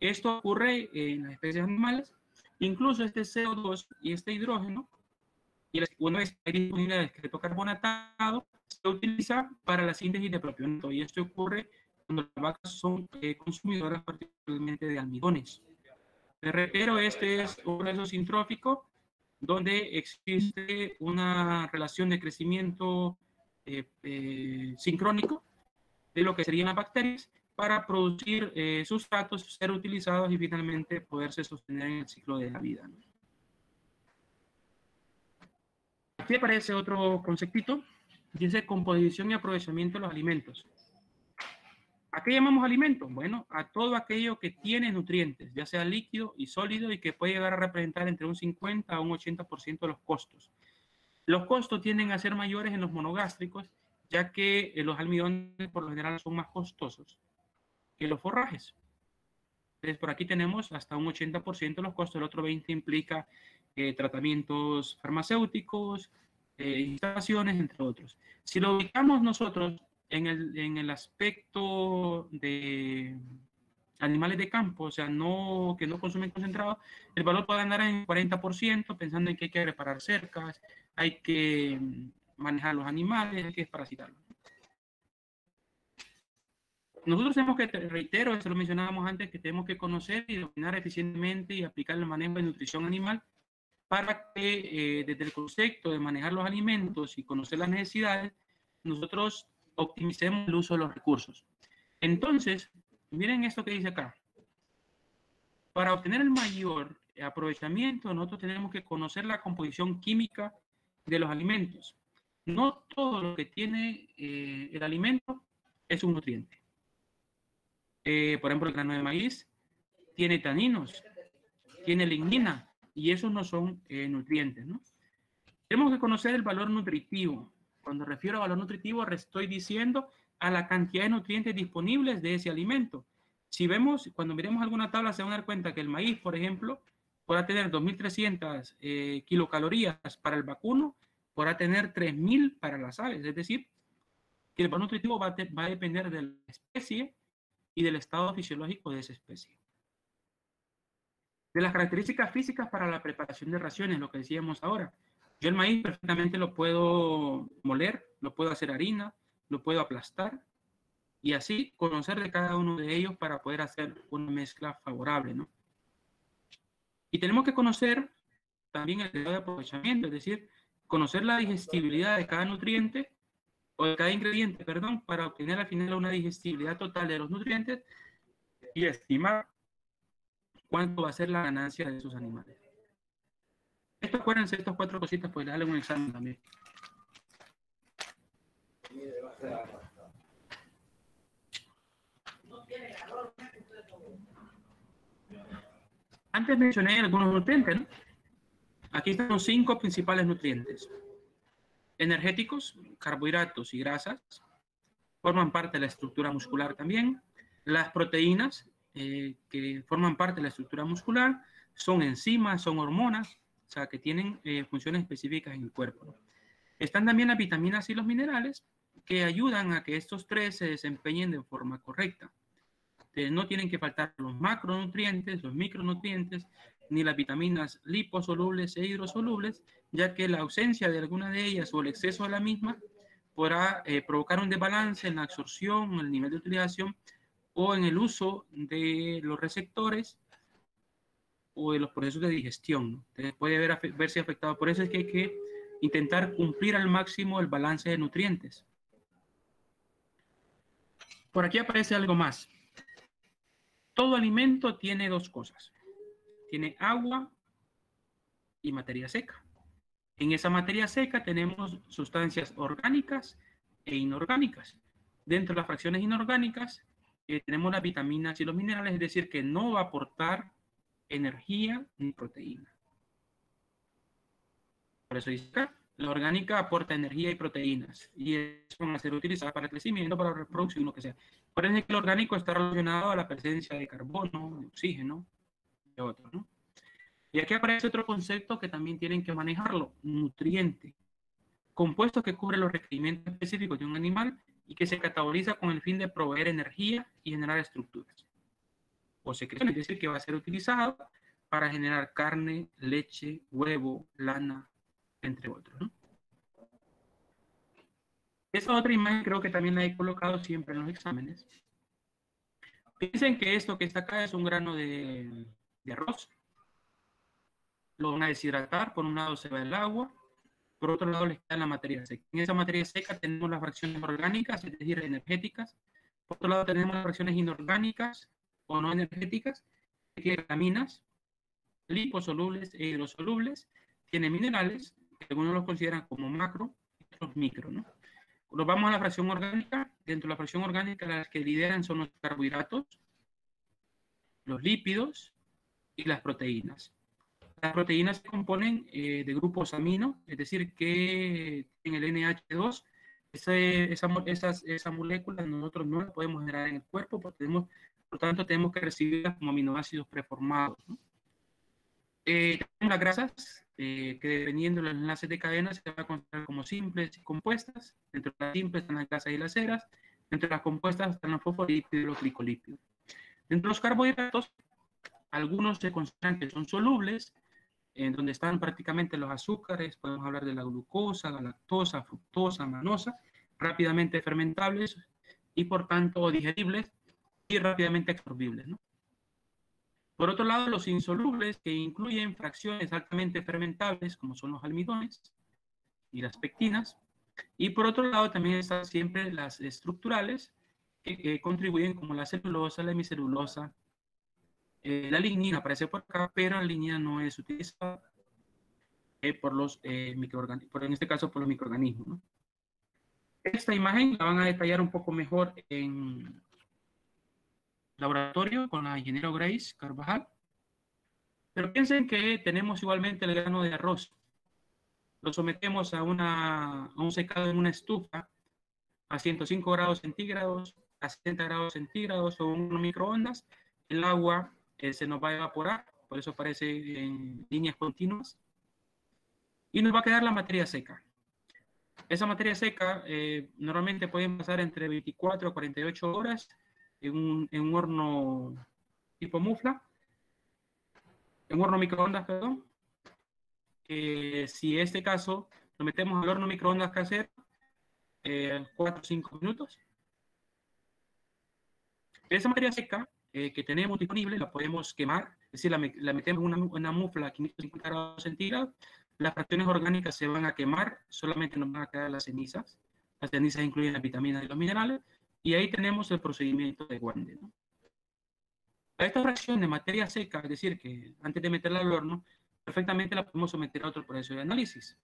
Esto ocurre en las especies animales. Incluso este CO2 y este hidrógeno, y una vez que hay disponible el excreto carbonatado, se utiliza para la síntesis de propionato, y esto ocurre cuando las vacas son consumidoras particularmente de almidones. Me refiero, este es un proceso sintrófico donde existe una relación de crecimiento sincrónico de lo que serían las bacterias para producir sustratos, ser utilizados y finalmente poderse sostener en el ciclo de la vida, ¿no? Aquí aparece otro conceptito, dice composición y aprovechamiento de los alimentos. ¿A qué llamamos alimentos? Bueno, a todo aquello que tiene nutrientes, ya sea líquido y sólido, y que puede llegar a representar entre un 50 a un 80% de los costos. Los costos tienden a ser mayores en los monogástricos, ya que los almidones por lo general son más costosos que los forrajes. Entonces, por aquí tenemos hasta un 80% de los costos, el otro 20% implica tratamientos farmacéuticos, instalaciones, entre otros. Si lo ubicamos nosotros en el aspecto de animales de campo, o sea, que no consumen concentrado, el valor puede andar en 40%, pensando en que hay que reparar cercas, hay que manejar los animales, hay que desparasitarlos. Nosotros tenemos que, reitero, eso lo mencionábamos antes, que tenemos que conocer y dominar eficientemente y aplicar el manejo de nutrición animal para que desde el concepto de manejar los alimentos y conocer las necesidades, nosotros optimicemos el uso de los recursos. Entonces, miren esto que dice acá. Para obtener el mayor aprovechamiento, nosotros tenemos que conocer la composición química de los alimentos. No todo lo que tiene el alimento es un nutriente. Por ejemplo, el grano de maíz tiene taninos, tiene lignina, y esos no son nutrientes, ¿no? Tenemos que conocer el valor nutritivo. Cuando refiero a valor nutritivo, estoy diciendo a la cantidad de nutrientes disponibles de ese alimento. Si vemos, cuando miremos alguna tabla, se van a dar cuenta que el maíz, por ejemplo, podrá tener 2.300 kilocalorías para el vacuno, podrá tener 3.000 para las aves. Es decir, que el valor nutritivo va a depender de la especie y del estado fisiológico de esa especie. De las características físicas para la preparación de raciones, lo que decíamos ahora. Yo el maíz perfectamente lo puedo moler, lo puedo hacer harina, lo puedo aplastar y así conocer de cada uno de ellos para poder hacer una mezcla favorable, ¿no? Y tenemos que conocer también el grado de aprovechamiento, es decir, conocer la digestibilidad de cada nutriente o de cada ingrediente, perdón, para obtener al final una digestibilidad total de los nutrientes y estimar cuánto va a ser la ganancia de esos animales. Esto, acuérdense, estas 4 cositas, pues darle un examen también. Antes mencioné algunos nutrientes, ¿no? Aquí están los 5 principales nutrientes. Energéticos, carbohidratos y grasas, forman parte de la estructura muscular también. Las proteínas, que forman parte de la estructura muscular, son enzimas, son hormonas, o sea, que tienen funciones específicas en el cuerpo, ¿no? Están también las vitaminas y los minerales, que ayudan a que estos 3 se desempeñen de forma correcta. No tienen que faltar los macronutrientes, los micronutrientes, ni las vitaminas liposolubles e hidrosolubles, ya que la ausencia de alguna de ellas o el exceso de la misma podrá provocar un desbalance en la absorción, en el nivel de utilización o en el uso de los receptores o de los procesos de digestión, ¿no? Entonces puede verse afectado. Por eso es que hay que intentar cumplir al máximo el balance de nutrientes. Por aquí aparece algo más. Todo alimento tiene 2 cosas. Tiene agua y materia seca. En esa materia seca tenemos sustancias orgánicas e inorgánicas. Dentro de las fracciones inorgánicas tenemos las vitaminas y los minerales, es decir, que no va a aportar energía ni proteína. Por eso dice acá, la orgánica aporta energía y proteínas y van a ser utilizadas para el crecimiento, para la reproducción, lo que sea. Por eso es que el orgánico está relacionado a la presencia de carbono, de oxígeno, de otros, ¿no? Y aquí aparece otro concepto que también tienen que manejarlo: nutriente. Compuesto que cubre los requerimientos específicos de un animal y que se cataboliza con el fin de proveer energía y generar estructuras o secreciones, es decir, que va a ser utilizado para generar carne, leche, huevo, lana, entre otros, ¿no? Esa otra imagen creo que también la he colocado siempre en los exámenes. Piensen que esto que está acá es un grano de arroz. Lo van a deshidratar, por un lado se va el agua, por otro lado les queda la materia seca. En esa materia seca tenemos las fracciones orgánicas, es decir, energéticas, Por otro lado, tenemos las fracciones inorgánicas o no energéticas, que tienen vitaminas, liposolubles e hidrosolubles, tienen minerales, que algunos los consideran como macro y otros micro, ¿no? Nos vamos a la fracción orgánica. Dentro de la fracción orgánica, las que lideran son los carbohidratos, los lípidos y las proteínas. Las proteínas se componen de grupos amino, es decir, que en el NH2, esa molécula nosotros no la podemos generar en el cuerpo, por tanto tenemos que recibirlas como aminoácidos preformados, ¿no? Tenemos las grasas, que dependiendo de los enlaces de cadena se van a considerar como simples y compuestas. Dentro de las simples están las grasas y las ceras. Dentro de las compuestas están los fosfolípidos y los glicolípidos. Dentro de los carbohidratos, algunos se consideran que son solubles, en donde están prácticamente los azúcares. Podemos hablar de la glucosa, la lactosa, fructosa, manosa, rápidamente fermentables y por tanto digeribles y rápidamente absorbibles, ¿no? Por otro lado, los insolubles, que incluyen fracciones altamente fermentables, como son los almidones y las pectinas. Y por otro lado, también están siempre las estructurales, que contribuyen, como la celulosa, la hemicelulosa, la lignina aparece por acá, pero la lignina no es utilizada por los microorganismos, en este caso por los microorganismos, ¿no? Esta imagen la van a detallar un poco mejor en laboratorio con la ingeniero Grace Carvajal. Pero piensen que tenemos igualmente el grano de arroz. Lo sometemos a un secado en una estufa a 105 grados centígrados, a 70 grados centígrados o en microondas. El agua se nos va a evaporar, por eso aparece en líneas continuas. Y nos va a quedar la materia seca. Esa materia seca normalmente pueden pasar entre 24 a 48 horas en un horno tipo mufla, en un horno microondas, perdón. Si este caso lo metemos al horno microondas casero, 4 o 5 minutos. Esa materia seca que tenemos disponible la podemos quemar, es decir, la metemos en una mufla a 550 grados centígrados. Las fracciones orgánicas se van a quemar, solamente nos van a quedar las cenizas. Las cenizas incluyen las vitaminas y los minerales, y ahí tenemos el procedimiento de Wande, ¿no? A esta fracción de materia seca, es decir, que antes de meterla al horno, perfectamente la podemos someter a otro proceso de análisis.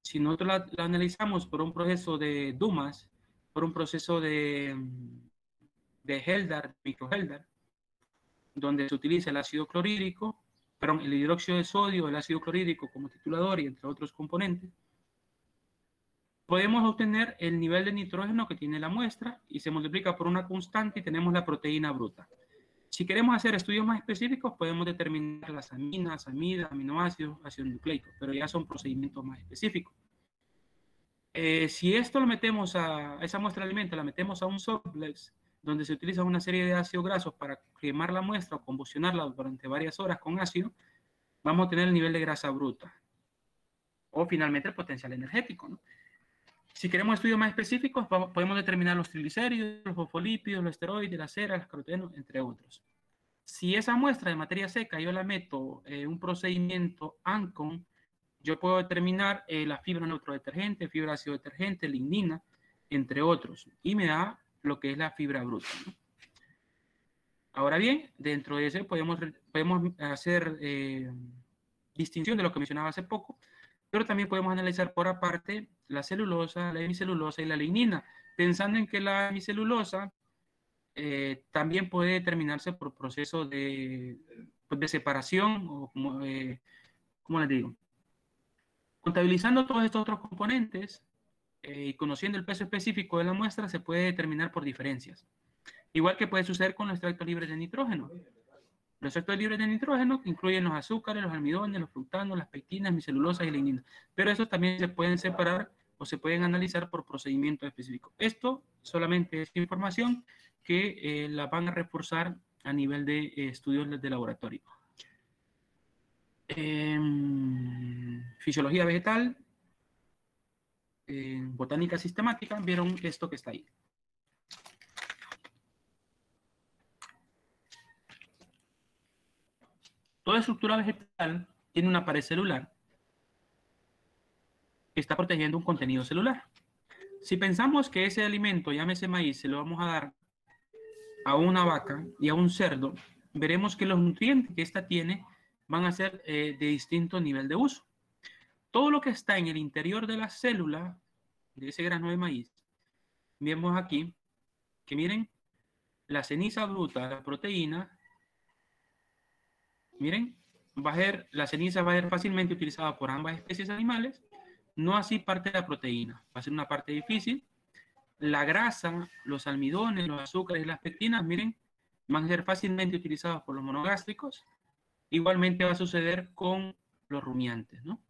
Si nosotros la analizamos por un proceso de Dumas, por un proceso de Heldar, micro-Heldar, donde se utiliza el ácido clorhídrico, perdón, el hidróxido de sodio, el ácido clorhídrico como titulador y entre otros componentes, podemos obtener el nivel de nitrógeno que tiene la muestra y se multiplica por una constante y tenemos la proteína bruta. Si queremos hacer estudios más específicos, podemos determinar las aminas, amidas, aminoácidos, ácidos nucleicos, pero ya son procedimientos más específicos. Si esto lo metemos a esa muestra de alimento, la metemos a un softless, donde se utiliza una serie de ácidos grasos para quemar la muestra o combustionarla durante varias horas con ácido, vamos a tener el nivel de grasa bruta. O finalmente el potencial energético, ¿no? Si queremos estudios más específicos, podemos determinar los triglicéridos, los fosfolípidos, los esteroides, las ceras, las carotenos, entre otros. Si esa muestra de materia seca yo la meto en un procedimiento ANCON, yo puedo determinar la fibra neutrodetergente, fibra ácido detergente, lignina, entre otros, y me da lo que es la fibra bruta, ¿no? Ahora bien, dentro de ese podemos hacer distinción de lo que mencionaba hace poco, pero también podemos analizar por aparte la celulosa, la hemicelulosa y la lignina, pensando en que la hemicelulosa también puede determinarse por proceso de separación, o como les digo. Contabilizando todos estos otros componentes y conociendo el peso específico de la muestra, se puede determinar por diferencias. Igual que puede suceder con los extractos libres de nitrógeno. Los extractos libres de nitrógeno incluyen los azúcares, los almidones, los fructanos, las pectinas, micelulosas y lignina. Pero esos también se pueden separar o se pueden analizar por procedimientos específicos. Esto solamente es información que la van a reforzar a nivel de estudios de laboratorio. Fisiología vegetal, botánica sistemática, vieron esto que está ahí. Toda estructura vegetal tiene una pared celular que está protegiendo un contenido celular. Si pensamos que ese alimento, llámese maíz, se lo vamos a dar a una vaca y a un cerdo, veremos que los nutrientes que ésta tiene van a ser de distinto nivel de uso. Todo lo que está en el interior de la célula de ese grano de maíz, vemos aquí que miren, la ceniza bruta, la proteína, miren, la ceniza va a ser fácilmente utilizada por ambas especies animales, no así parte de la proteína, va a ser una parte difícil. La grasa, los almidones, los azúcares y las pectinas, miren, van a ser fácilmente utilizados por los monogástricos. Igualmente va a suceder con los rumiantes, ¿no?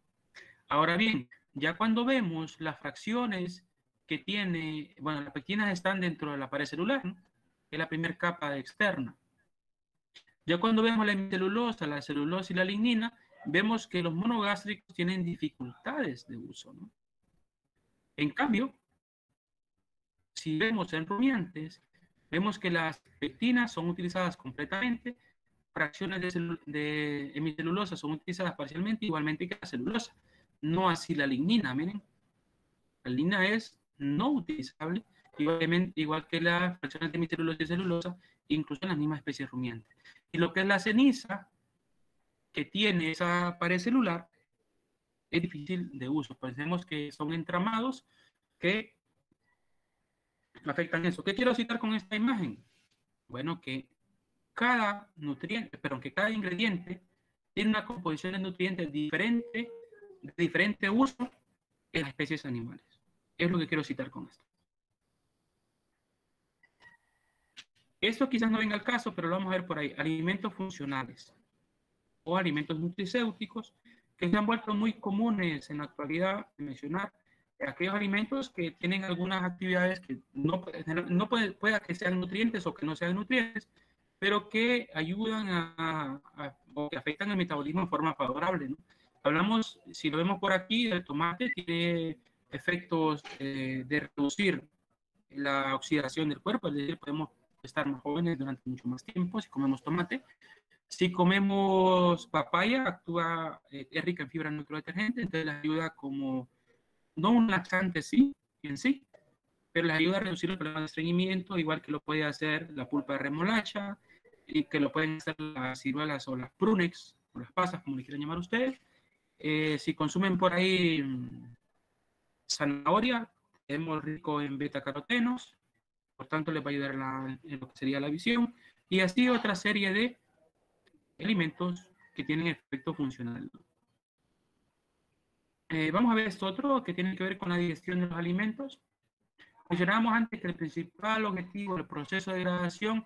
Ahora bien, ya cuando vemos las fracciones que tiene, bueno, las pectinas están dentro de la pared celular, ¿no? Que es la primera capa externa. Ya cuando vemos la hemicelulosa, la celulosa y la lignina, vemos que los monogástricos tienen dificultades de uso, ¿no? En cambio, si vemos en rumiantes, vemos que las pectinas son utilizadas completamente, fracciones de hemicelulosa son utilizadas parcialmente, igualmente que la celulosa. No así la lignina, miren. La lignina es no utilizable, igual que las fracciones de hemicelulosa y celulosa, incluso en las mismas especies rumiantes. Y lo que es la ceniza, que tiene esa pared celular, es difícil de uso. Pensemos que son entramados que afectan eso. ¿Qué quiero citar con esta imagen? Bueno, que cada nutriente, pero que cada ingrediente tiene una composición de nutrientes diferente, de diferente uso en las especies animales. Es lo que quiero citar con esto. Esto quizás no venga al caso, pero lo vamos a ver por ahí. Alimentos funcionales o alimentos nutricéuticos que se han vuelto muy comunes en la actualidad de mencionar aquellos alimentos que tienen algunas actividades que pueda que sean nutrientes o que no sean nutrientes, pero que ayudan o que afectan el metabolismo de forma favorable, ¿no? Hablamos, si lo vemos por aquí, el tomate tiene efectos de reducir la oxidación del cuerpo, es decir, podemos estar más jóvenes durante mucho más tiempo si comemos tomate. Si comemos papaya, es rica en fibra nucleodetergente, entonces les ayuda como, no un laxante en sí, pero les ayuda a reducir el problema de estreñimiento, igual que lo puede hacer la pulpa de remolacha, y que lo pueden hacer las ciruelas o las prunex, o las pasas, como le quieran llamar ustedes. Si consumen por ahí zanahoria, es muy rico en beta-carotenos, por tanto les va a ayudar en lo que sería la visión, y así otra serie de alimentos que tienen efecto funcional. Vamos a ver esto otro que tiene que ver con la digestión de los alimentos. Mencionábamos antes que el principal objetivo del proceso de degradación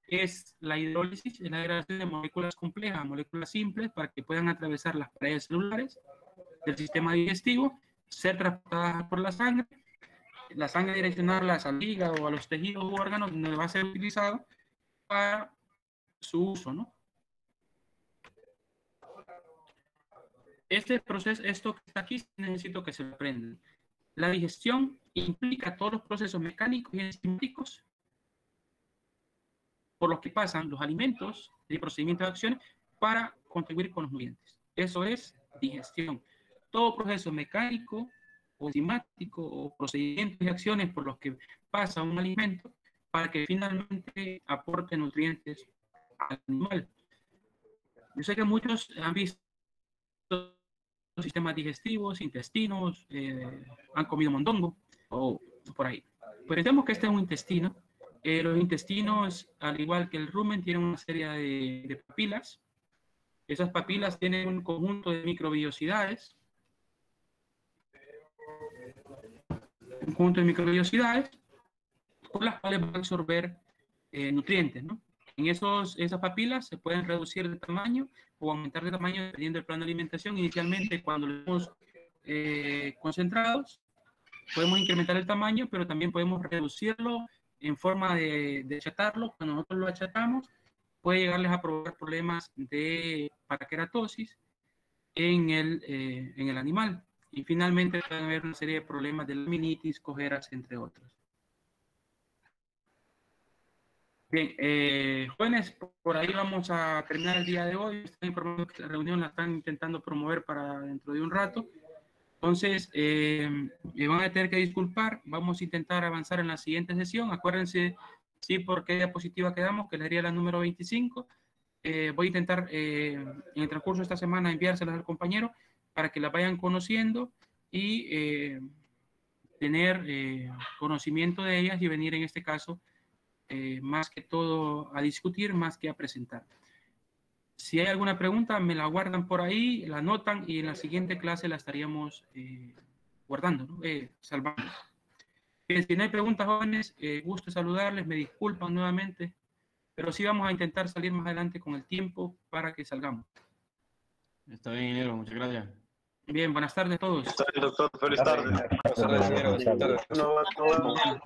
es la hidrólisis, es la degradación de moléculas complejas, moléculas simples, para que puedan atravesar las paredes celulares del sistema digestivo, ser transportadas por la sangre direccionarlas al hígado o a los tejidos u órganos donde va a ser utilizado para su uso, ¿no? Este proceso, esto que está aquí, necesito que se lo aprendan. La digestión implica todos los procesos mecánicos y enzimáticos por los que pasan los alimentos y procedimientos de acciones para contribuir con los nutrientes. Eso es digestión. Todo proceso mecánico o enzimático o procedimientos y acciones por los que pasa un alimento para que finalmente aporte nutrientes al animal. Yo sé que muchos han visto sistemas digestivos, intestinos, han comido mondongo o por ahí. Pues pensemos que este es un intestino. Los intestinos, al igual que el rumen, tienen una serie de papilas. Esas papilas tienen un conjunto de microvellosidades. Un conjunto de microvellosidades por las cuales van a absorber nutrientes, ¿no? En esas papilas se pueden reducir de tamaño o aumentar de tamaño dependiendo del plan de alimentación. Inicialmente, cuando lo hemos concentrados, podemos incrementar el tamaño, pero también podemos reducirlo en forma de achatarlo. Cuando nosotros lo achatamos, puede llegarles a provocar problemas de paraqueratosis en el animal. Y finalmente pueden haber una serie de problemas de laminitis, cojeras, entre otros. Bien, jóvenes, por ahí vamos a terminar el día de hoy. Esta información que la reunión la están intentando promover para dentro de un rato. Entonces, me van a tener que disculpar. Vamos a intentar avanzar en la siguiente sesión. Acuérdense Sí, por qué diapositiva quedamos, que sería la número 25. Voy a intentar en el transcurso de esta semana enviárselas al compañero para que las vayan conociendo y tener conocimiento de ellas y venir en este caso más que todo a discutir, más que a presentar. Si hay alguna pregunta, me la guardan por ahí, la anotan y en la siguiente clase la estaríamos guardando, ¿no? Salvando. Si no hay preguntas, jóvenes, gusto saludarles, me disculpan nuevamente, pero sí vamos a intentar salir más adelante con el tiempo para que salgamos. Está bien, ingeniero, muchas gracias. Bien, buenas tardes a todos. Está bien, doctor. Feliz tarde. Buenas tardes, ingeniero. Buenas tardes. No,